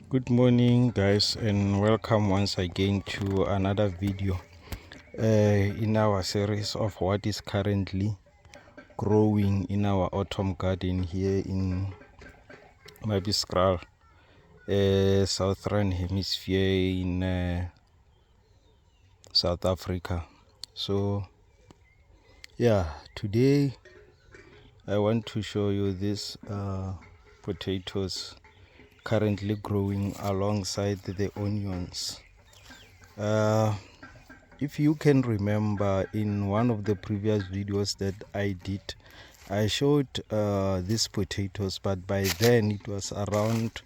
Good morning guys, and welcome once again to another video in our series of what is currently growing in our autumn garden here in Mabiskral, southern hemisphere in South Africa. So yeah, today I want to show you these potatoes currently growing alongside the onions. If you can remember, in one of the previous videos that I did, I showed these potatoes, but by then it was around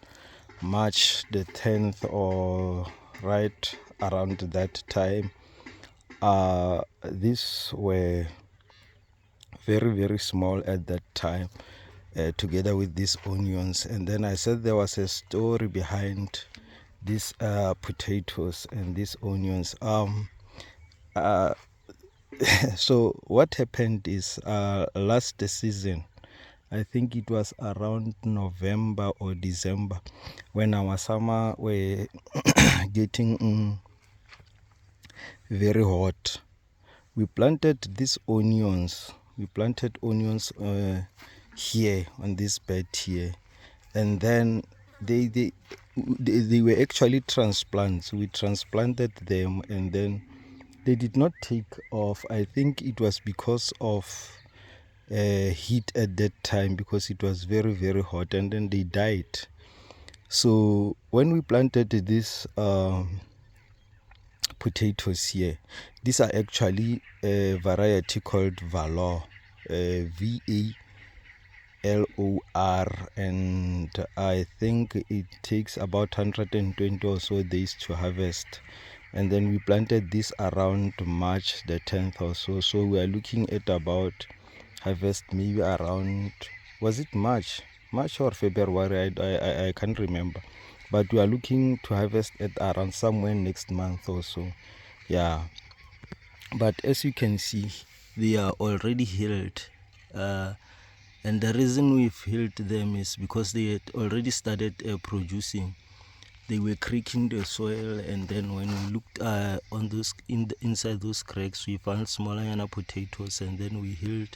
March the 10th or right around that time. These were very small at that time, together with these onions. And then I said there was a story behind these potatoes and these onions. So what happened is, last season, I think it was around November or December, when our summer were getting very hot, we planted these onions. We planted onions here on this bed here, and then they were actually transplants. We transplanted them, and then they did not take off. I think it was because of heat at that time, because it was very hot, and then they died. So when we planted this potatoes here, these are actually a variety called Valor, VALOR, and I think it takes about 120 or so days to harvest. And then we planted this around March the 10th or so, so we are looking at about harvest maybe around, was it March or February? I can't remember, but we are looking to harvest at around somewhere next month or so. Yeah, but as you can see, they are already healed, and the reason we've healed them is because they had already started producing. They were cracking the soil, and then when we looked on those inside those cracks, we found smaller yana potatoes, and then we healed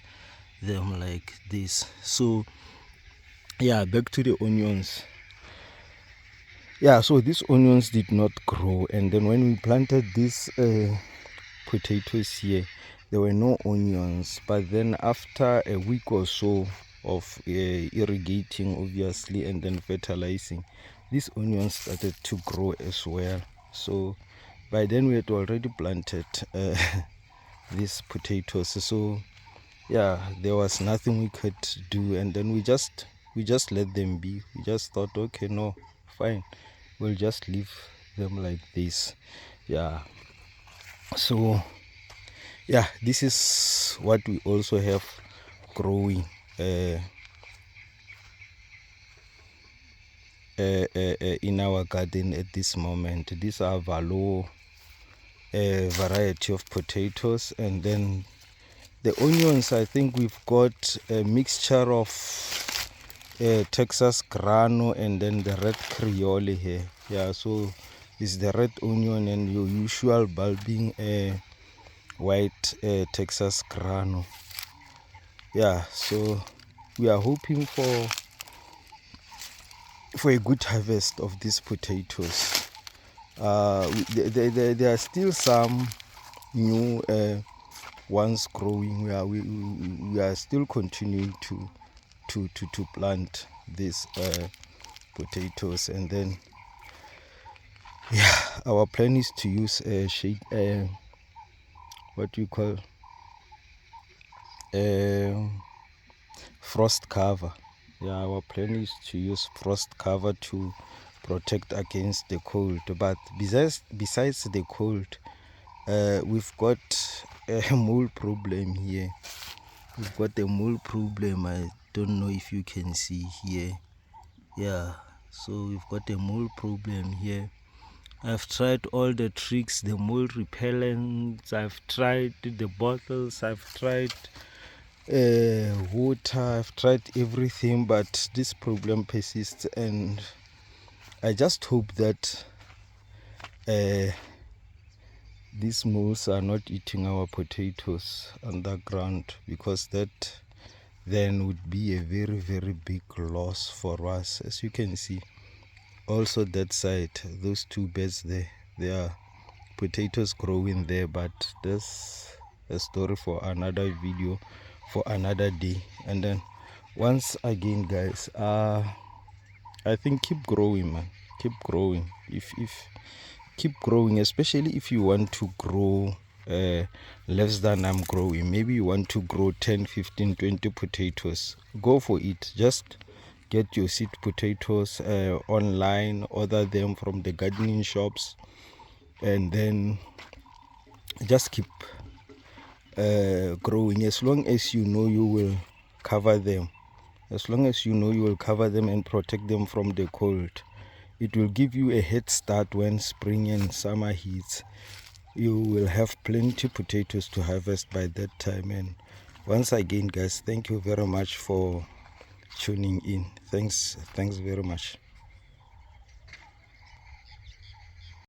them like this. So yeah, back to the onions. Yeah, so these onions did not grow, and then when we planted these potatoes here, there were no onions. But then after a week or so of irrigating, obviously, and then fertilizing, these onions started to grow as well. So by then we had already planted these potatoes. So yeah, there was nothing we could do, and then we just let them be. We just thought, okay, no, fine, we'll just leave them like this. Yeah, so yeah, this is what we also have growing in our garden at this moment. These are Valor, a variety of potatoes, and then the onions, I think we've got a mixture of Texas grano and then the red creole here. Yeah, so it's the red onion and your usual bulbing white Texas grano. Yeah, so we are hoping for a good harvest of these potatoes. There are still some new ones growing. We are still continuing to plant these potatoes, and then yeah, our plan is to use a shade, what do you call, frost cover. Yeah, our plan is to use frost cover to protect against the cold. But besides the cold, we've got a mole problem here. We've got a mole problem. I don't know if you can see here. Yeah, so we've got a mole problem here. I've tried all the tricks, the mole repellents, I've tried the bottles, I've tried water, I've tried everything, but this problem persists, and I just hope that these moles are not eating our potatoes underground, because that then would be a very, very big loss for us. As you can see, also that side, those two beds there, there are potatoes growing there, but that's a story for another video, for another day. And then once again, guys, I think keep growing, man. Keep growing. If keep growing, especially if you want to grow less than I'm growing. Maybe you want to grow 10, 15, 20 potatoes. Go for it. Just get your seed potatoes online, order them from the gardening shops, and then just keep growing. As long as you know you will cover them, as long as you know you will cover them and protect them from the cold, it will give you a head start when spring and summer hits. You will have plenty potatoes to harvest by that time. And once again, guys, thank you very much for tuning in. Thanks very much.